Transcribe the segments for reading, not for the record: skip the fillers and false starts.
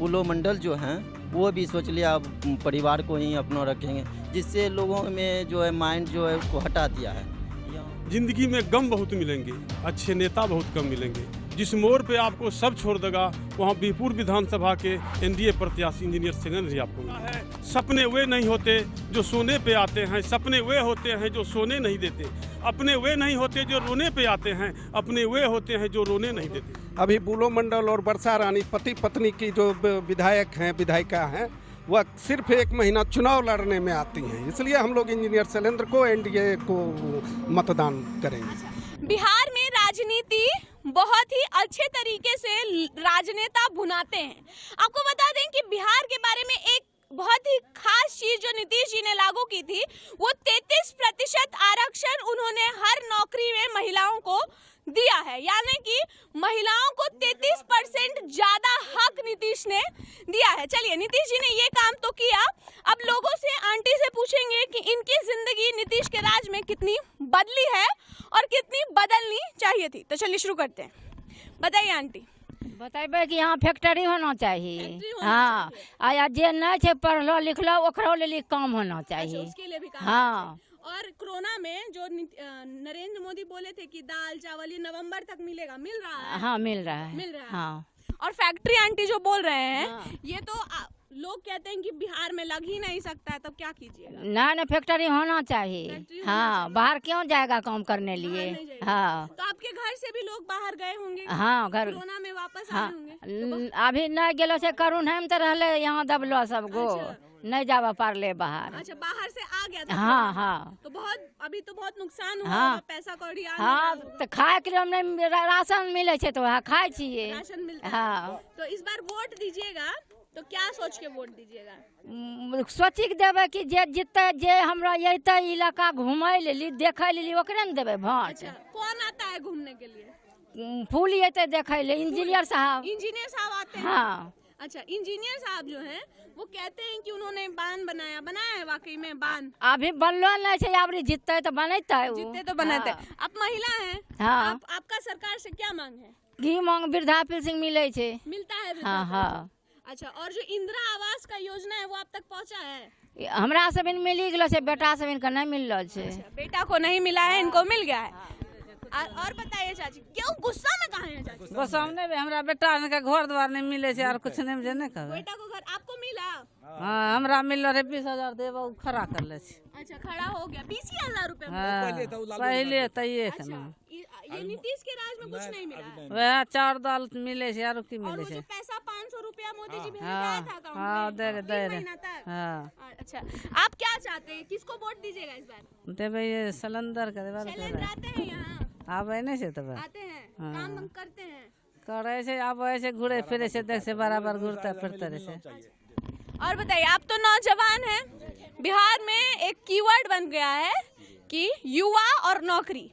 बुलो मंडल जो हैं वो भी सोच लिया अब परिवार को ही अपना रखेंगे, जिससे लोगों में जो है माइंड जो है उसको हटा दिया है। जिंदगी में गम बहुत मिलेंगे, अच्छे नेता बहुत कम मिलेंगे। जिस मोड़ पे आपको सब छोड़ देगा वहाँ बीरपुर विधानसभा के एनडीए प्रत्याशी इंजीनियर शैलेंद्र जी आपको है। सपने वे नहीं होते जो सोने पे आते हैं, सपने वे होते हैं जो सोने नहीं देते। अपने वे नहीं होते जो रोने पे आते हैं, अपने वे होते हैं जो रोने नहीं देते। अभी बुलो मंडल और वर्षा रानी पति पत्नी की जो विधायक हैं विधायिका हैं वह सिर्फ 1 महीना चुनाव लड़ने में आती हैं, इसलिए हम लोग इंजीनियर शैलेंद्र को एनडीए को मतदान करेंगे। बिहार में राजनीति बहुत ही अच्छे तरीके से राजनेता भुनाते हैं। आपको बता दें कि बिहार के बारे में एक बहुत ही खास चीज जो नीतीश जी ने लागू की थी वो 33% आरक्षण उन्होंने हर नौकरी में महिलाओं को दिया है, यानी कि महिलाओं को 33% ज्यादा हक नीतीश ने दिया है। चलिए, नीतीश जी ने ये काम तो किया, अब लोगों से आंटी से पूछेंगे कि इनकी जिंदगी नीतीश के राज में कितनी बदली है और कितनी बदलनी चाहिए थी। तो चलिए शुरू करते हैं। बताइए आंटी। बताइए कि यहाँ फैक्ट्री होना चाहिए। हाँ, आया जे नहीं पढ़लो लिखलो ओकरो लिए काम होना चाहिए। अच्छा, उसके लिए भी काम। हाँ, और कोरोना में जो नरेंद्र मोदी बोले थे कि दाल चावल ये नवंबर तक मिलेगा, मिल रहा है? हाँ मिल रहा है, मिल रहा है। हाँ। और फैक्ट्री आंटी जो बोल रहे हैं हाँ। ये तो लोग कहते हैं कि बिहार में लग ही नहीं सकता है, तब क्या कीजिएगा? नहीं फैक्ट्री होना चाहिए। हाँ, बाहर क्यों जाएगा काम करने लिए? हाँ, तो आपके घर से भी लोग बाहर गए होंगे? हाँ, घर कोरोना में वापस हाँ, आए होंगे? अभी नहीं गेलो से करुण हम तो रहले यहाँ दबलो सबको। नहीं जावा पारले बाहर। अच्छा, बाहर से आ गया था? हाँ हाँ, तो अभी तो बहुत नुकसान हुआ हाँ, होगा, पैसा कौड़ी आ हाँ, गया होगा। तो खाए के लिए राशन मिले छे तो वहाँ खाए छिए। राशन मिलता है। हाँ, तो इस बार वोट दीजिएगा तो क्या सोच के वोट दीजिएगा? सोची के देवे कि जे जीते, जे हमरा अइते इलाका घूमे लेली देखे लेली ओकरे न देवे वोट। अच्छा, कौन आता है घूमने के लिए? फूल अइते देखे ले इंजीनियर साहब। इंजीनियर साहब आते हैं? हाँ। अच्छा, इंजीनियर साहब जो हैं वो कहते हैं कि उन्होंने बांध बनाया है वाकई में बांध? अभी बनलो नहीं छे, अबरी जीतते तो बनते। जीतते तो बनाते। हाँ। आप महिला हैं? हाँ। आपका सरकार से क्या मांग है? घी मांग वृद्धा पेंशन मिले छे। मिलता है? हाँ हाँ। अच्छा, और जो इंदिरा आवास का योजना है वो आप तक पहुंचा है? हमरा सब मिली गलो छे, बेटा सब इनका नहीं मिललो छे। अच्छा, बेटा को नहीं मिला है, इनको मिल गया है। और बताइए चाची, क्यों गुस्सा में कहाँ हैं चाची? गुस्सा में नहीं, हमरा बेटा के घर द्वार नहीं मिले छे और कुछ नहीं मुझे नहीं कहबे। बेटा को घर आपको मिला? हाँ, हमरा मिललो रे 20,000 देबो खड़ा कर ले छी। अच्छा, खड़ा हो गया 20,000 रुपए? हाँ, पहले तो ये अच्छा, ये नीतीश के राज में कुछ नहीं मिला है? वह 4 दाल मिले छे और की और मिले वो जो छे। पैसा 500 रुपया मोदी जी भेज दिया था अकाउंट में? हाँ, दे रहे 3 महीना तक? हाँ। अच्छा, आप क्या चाहते हैं, किसको वोट दीजिएगा इस बार? देबे ये सिलेंडर के देबे। शैलेंद्र आते हैं यहाँ? आबे नहीं छे तबे। आते हैं, काम वाम करते हैं? करे छे, अब ऐसे घूरे फिरे से देख से बराबर घूरते फिरते रहे छे। और बताइए, आप तो नौजवान हैं, बिहार में एक कीवर्ड बन गया है कि युवा और नौकरी,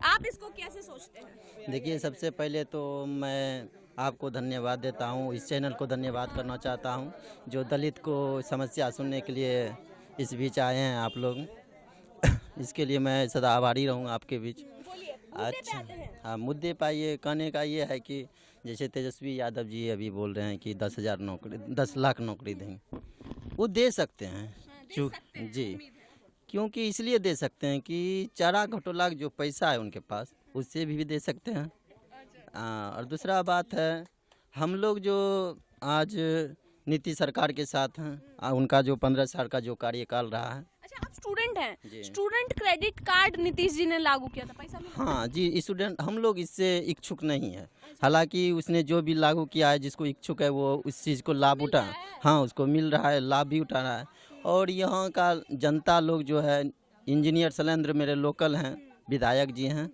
आप इसको कैसे सोचते हैं? देखिए, सबसे पहले तो मैं आपको धन्यवाद देता हूँ, इस चैनल को धन्यवाद करना चाहता हूँ जो दलित को समस्या सुनने के लिए इस बीच आए हैं आप लोग। इसके लिए मैं सदा आभारी रहूँ आपके बीच। अच्छा, हाँ, मुद्दे पर ये कहने का ये है कि जैसे तेजस्वी यादव जी अभी बोल रहे हैं कि 10 लाख नौकरी देंगे, वो दे सकते हैं। जी, क्योंकि इसलिए दे सकते हैं कि चारा घोटाला जो पैसा है उनके पास उससे भी दे सकते हैं। और दूसरा बात है, हम लोग जो आज नीतीश सरकार के साथ हैं, उनका जो 15 साल का जो कार्यकाल रहा है। अच्छा, आप स्टूडेंट हैं, student credit card Nitish ji ने लागू किया था, पैसा मिला? हाँ जी, स्टूडेंट हम लोग इससे इच्छुक नहीं है। हालांकि उसने जो भी लागू किया है, जिसको इच्छुक है वो उस चीज़ को लाभ उठा, हाँ उसको मिल रहा है, लाभ भी उठा रहा है। और यहाँ का जनता लोग जो है, इंजीनियर शैलेंद्र मेरे लोकल हैं, विधायक जी हैं।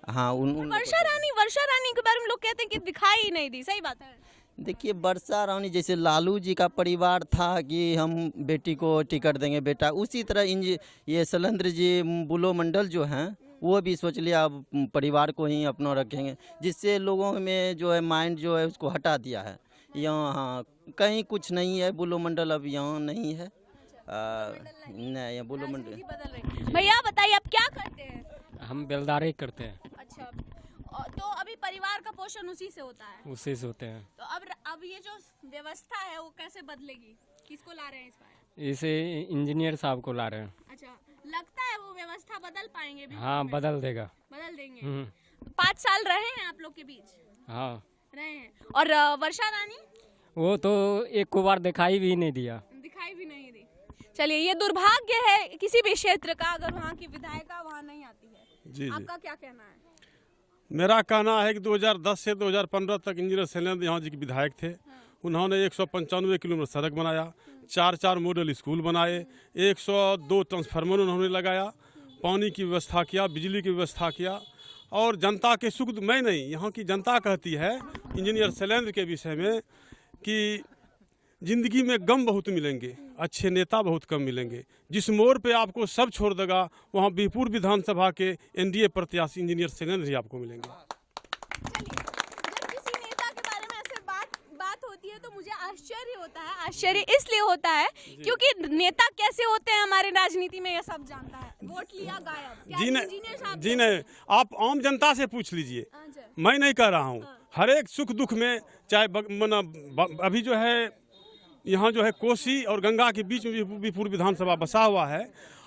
हाँ, वर्षा रानी के बारे में लोग कहते हैं कि दिखाई ही नहीं दी, सही बात है? देखिए, वर्षा रानी जैसे लालू जी का परिवार था कि हम बेटी को टिकट देंगे बेटा, उसी तरह ये शैलेंद्र जी बुलो मंडल जो हैं वो भी सोच लिया अब परिवार को ही अपना रखेंगे, जिससे लोगों में जो है माइंड जो है उसको हटा दिया है। यहाँ हाँ कहीं कुछ नहीं है, बुलो मंडल अब यहाँ नहीं है। नहीं, बुलो मंडल। भैया बताइए, आप क्या करते हैं? हम बेलदारी करते हैं। अच्छा, तो अभी परिवार का पोषण उसी से होता है, उसी से होते हैं। तो अब ये जो व्यवस्था है वो कैसे बदलेगी, किसको ला रहे हैं इस बार? इसे इंजीनियर साहब को ला रहे हैं। अच्छा, लगता है वो व्यवस्था बदल पाएंगे भी? हाँ, बदल देगा। बदल देंगे। 5 साल रहे हैं आप लोग के बीच? हाँ रहे हैं। और वर्षा रानी वो तो एक को बार दिखाई भी नहीं दिया। दिखाई भी नहीं दी। चलिए, ये दुर्भाग्य है किसी भी क्षेत्र का अगर वहाँ की विधायिका वहाँ नहीं आती है। जी आपका क्या कहना है? मेरा कहना है कि 2010 से 2015 तक इंजीनियर शैलेंद्र यहाँ जी के विधायक थे। उन्होंने 195 किलोमीटर सड़क बनाया, 4 मॉडल स्कूल बनाए, 102 ट्रांसफार्मर उन्होंने लगाया, पानी की व्यवस्था किया, बिजली की व्यवस्था किया और जनता के सुख मैं नहीं, यहाँ की जनता कहती है इंजीनियर शैलेंद्र के विषय में कि जिंदगी में गम बहुत मिलेंगे, अच्छे नेता बहुत कम मिलेंगे। जिस मोड़ पे आपको सब छोड़ देगा वहाँ बीरपुर विधानसभा के एनडीए प्रत्याशी इंजीनियर शैलेंद्र ही आपको मिलेंगे। चलिए, जब किसी नेता के बारे में ऐसे बात होती है तो मुझे आश्चर्य होता है। आश्चर्य इसलिए होता है क्योंकि नेता कैसे होते हैं हमारी राजनीति में ये सब जानता है। वोट लिया गायब। जी नहीं, आप आम जनता से पूछ लीजिए, मैं नहीं कह रहा हूँ। हर एक सुख दुख में, चाहे अभी जो है यहाँ जो है कोसी और गंगा के बीच में बीरपुर विधानसभा बसा हुआ है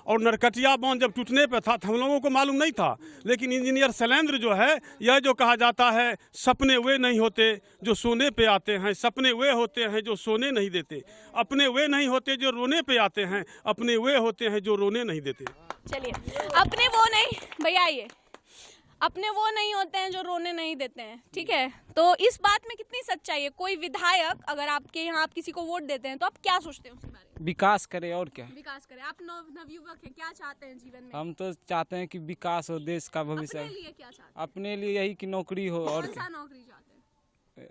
और नरकटिया बांध जब टूटने पे था तो हम लोगों को मालूम नहीं था, लेकिन इंजीनियर शैलेंद्र जो है, यह जो कहा जाता है सपने वे नहीं होते जो सोने पे आते हैं, सपने वे होते हैं जो सोने नहीं देते, अपने वे नहीं होते जो रोने पे आते हैं, अपने वे होते हैं जो रोने नहीं देते। चलिए, अपने वो नहीं भैया, ये अपने वो नहीं होते हैं जो रोने नहीं देते हैं, ठीक है। तो इस बात में कितनी सच्चाई है? कोई विधायक अगर आपके यहाँ आप किसी को वोट देते हैं तो आप क्या सोचते हैं उसके बारे में? विकास करे और क्या। विकास करे। आप नवयुवक हैं, क्या चाहते हैं जीवन में? हम तो चाहते हैं कि विकास हो, देश का भविष्य। अपने लिए क्या चाहते हैं? अपने लिए यही कि नौकरी हो। और कौन सा नौकरी चाहते हैं?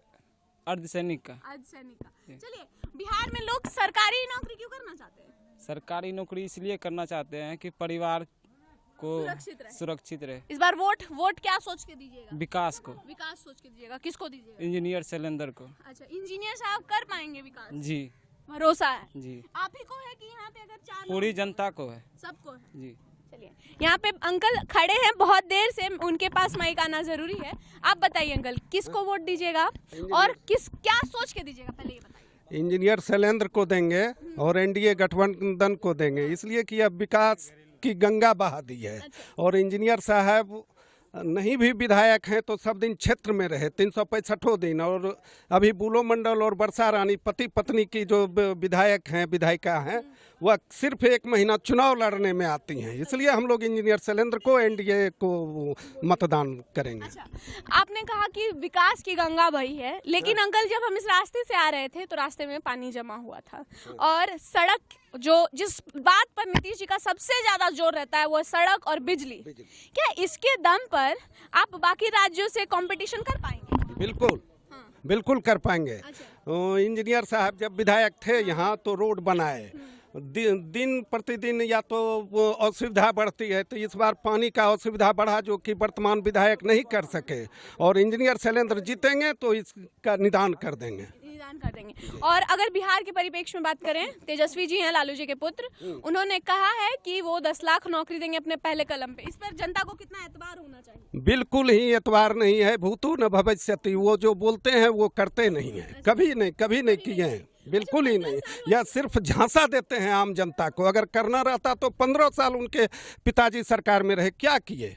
अर्धसैनिक का। अर्धसैनिक का। चलिए, बिहार में लोग सरकारी नौकरी क्यों करना चाहते हैं? सरकारी नौकरी इसलिए करना चाहते हैं कि परिवार को सुरक्षित रहे। इस बार वोट क्या सोच के दीजिएगा? विकास को। विकास सोच के दीजिएगा। किसको दीजिएगा? इंजीनियर शैलेंद्र को। अच्छा, इंजीनियर साहब कर पाएंगे विकास? जी, भरोसा है जी। आप ही को है कि यहाँ पे अगर 4 पूरी जनता को है, सबको है? जी। चलिए, यहाँ पे अंकल खड़े हैं बहुत देर से, उनके पास माइक आना जरूरी है। आप बताइए अंकल, किसको वोट दीजिएगा और क्या सोच के दीजिएगा, पहले ये बताइए। इंजीनियर शैलेंद्र को देंगे और एनडीए गठबंधन को देंगे, इसलिए कि अब विकास की गंगा बहा दी है। और इंजीनियर साहब नहीं भी विधायक हैं तो सब दिन क्षेत्र में रहे, 365 दिन। और अभी बुलो मंडल और वर्षा रानी पति पत्नी की जो विधायक हैं, विधायिका हैं, वह सिर्फ 1 महीना चुनाव लड़ने में आती हैं, इसलिए हम लोग इंजीनियर शैलेंद्र को एनडीए को मतदान करेंगे। अच्छा, आपने कहा कि विकास की गंगा बही है, लेकिन अंकल जब हम इस रास्ते से आ रहे थे तो रास्ते में पानी जमा हुआ था और सड़क जिस बात पर नीतीश जी का सबसे ज्यादा जोर रहता है वो सड़क और बिजली। क्या इसके दम पर आप बाकी राज्यों से कंपटीशन कर पाएंगे? बिल्कुल, बिल्कुल कर पाएंगे। इंजीनियर साहब जब विधायक थे यहाँ तो रोड बनाए, दिन प्रतिदिन या तो असुविधा बढ़ती है, तो इस बार पानी का असुविधा बढ़ा जो कि वर्तमान विधायक नहीं कर सके, और इंजीनियर शैलेंद्र जीतेंगे तो इसका निदान कर देंगे। और अगर बिहार के परिप्रेक्ष्य में बात करें, तेजस्वी जी हैं लालू जी के पुत्र, उन्होंने कहा है कि वो 10 लाख नौकरी देंगे अपने पहले कलम पे। इस पर जनता को कितना एतबार होना चाहिए? बिल्कुल ही एतबार नहीं है। भूतु न भविष्यति, वो जो बोलते हैं वो करते नहीं है, कभी नहीं किए हैं, बिल्कुल ही नहीं। या सिर्फ झांसा देते हैं आम जनता को। अगर करना रहता तो 15 साल उनके पिताजी सरकार में रहे, क्या किए?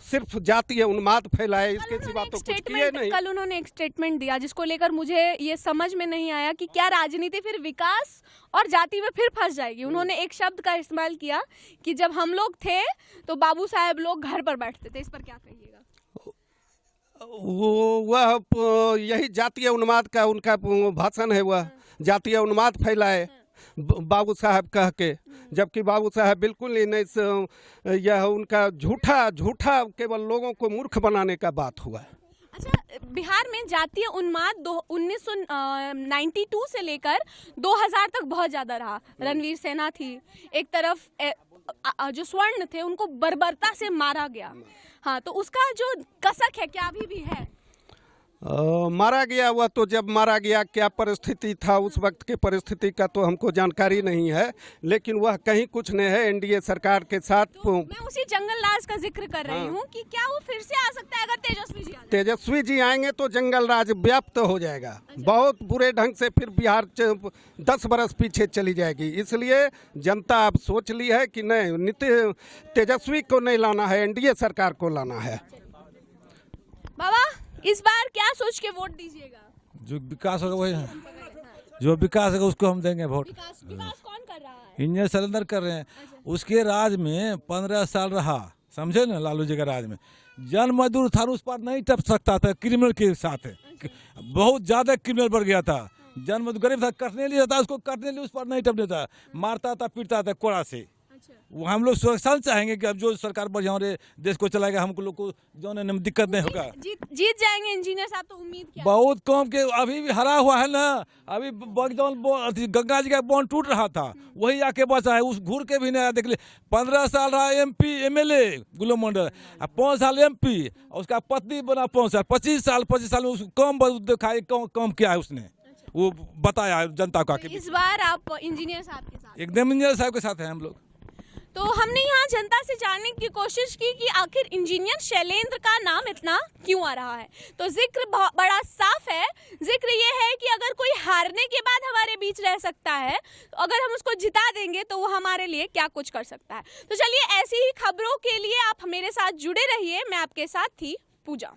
सिर्फ जातीय उन्माद फैलाए, इसके सिवा तो कुछ किए नहीं। कल उन्होंने एक स्टेटमेंट दिया जिसको लेकर मुझे ये समझ में नहीं आया कि क्या राजनीति फिर विकास और जाति में फिर फंस जाएगी। उन्होंने एक शब्द का इस्तेमाल किया कि जब हम लोग थे तो बाबू साहब लोग घर पर बैठते थे। इस पर क्या कहिएगा? वह यही जातीय उन्माद का उनका भाषण है। वह जातीय उन्माद फैलाए बाबू साहब कह के, जबकि बाबू साहब बिल्कुल ही नहीं। यह उनका झूठा केवल लोगों को मूर्ख बनाने का बात हुआ। अच्छा, बिहार में जातीय उन्माद 1992 से लेकर 2000 तक बहुत ज्यादा रहा। रणवीर सेना थी एक तरफ, जो स्वर्ण थे उनको बर्बरता से मारा गया। हाँ, तो उसका जो कसक है क्या अभी भी है? मारा गया हुआ तो जब मारा गया क्या परिस्थिति था उस वक्त के परिस्थिति का तो हमको जानकारी नहीं है, लेकिन वह कहीं कुछ नहीं है। एनडीए सरकार के साथ तो मैं उसी जंगल राज का जिक्र कर रही हूँ कि क्या वो फिर से आ सकता है अगर तेजस्वी तेजस्वी जी आएंगे तो जंगल राज व्याप्त हो जाएगा। बहुत बुरे ढंग से फिर बिहार 10 बरस पीछे चली जाएगी। इसलिए जनता अब सोच ली है कि नहीं, तेजस्वी को नहीं लाना है, एनडीए सरकार को लाना है। बाबा, इस बार क्या सोच के वोट दीजिएगा? जो विकास होगा वही, जो विकास होगा उसको हम देंगे वोट। विकास कौन कर रहा है? इंजीनियर शैलेंद्र कर रहे हैं। उसके राज में 15 साल रहा, समझे ना, लालू जी के राज में जन मजदूर था उस पर नहीं टप सकता था, क्रिमिनल के साथ बहुत ज्यादा क्रिमिनल बढ़ गया था। जन मजदूर गरीब था, कटने लिए था, उसको कटने लिए उस पर नहीं टपने था, मारता था, पीटता था कोड़ा से। वो हम लोग सुरक्षा चाहेंगे कि अब जो सरकार बढ़िया रहे, देश को चलाएगा, हम लोग को जो दिक्कत नहीं होगा। जीत जाएंगे इंजीनियर साहब, तो उम्मीद क्या? बहुत कम के अभी भी हरा हुआ है ना। अभी गंगा जी का बांध टूट रहा था, वही आके बचा है, उस घूर के भी नहीं आया। देख ले, 15 साल रहा MP MLA गुलाम मंडल, 5 साल MP, उसका पत्नी बना 5 साल, 25 साल में उसको कम दिखाई, कम किया है उसने, वो बताया जनता का। इस बार आप इंजीनियर साहब के साथ? एकदम इंजीनियर साहब के साथ हैं हम लोग। तो हमने यहाँ जनता से जानने की कोशिश की कि आखिर इंजीनियर शैलेंद्र का नाम इतना क्यों आ रहा है। तो जिक्र बड़ा साफ है। जिक्र ये है कि अगर कोई हारने के बाद हमारे बीच रह सकता है, तो अगर हम उसको जिता देंगे तो वो हमारे लिए क्या कुछ कर सकता है। तो चलिए, ऐसी ही खबरों के लिए आप मेरे साथ जुड़े रहिए। मैं आपके साथ थी पूजा।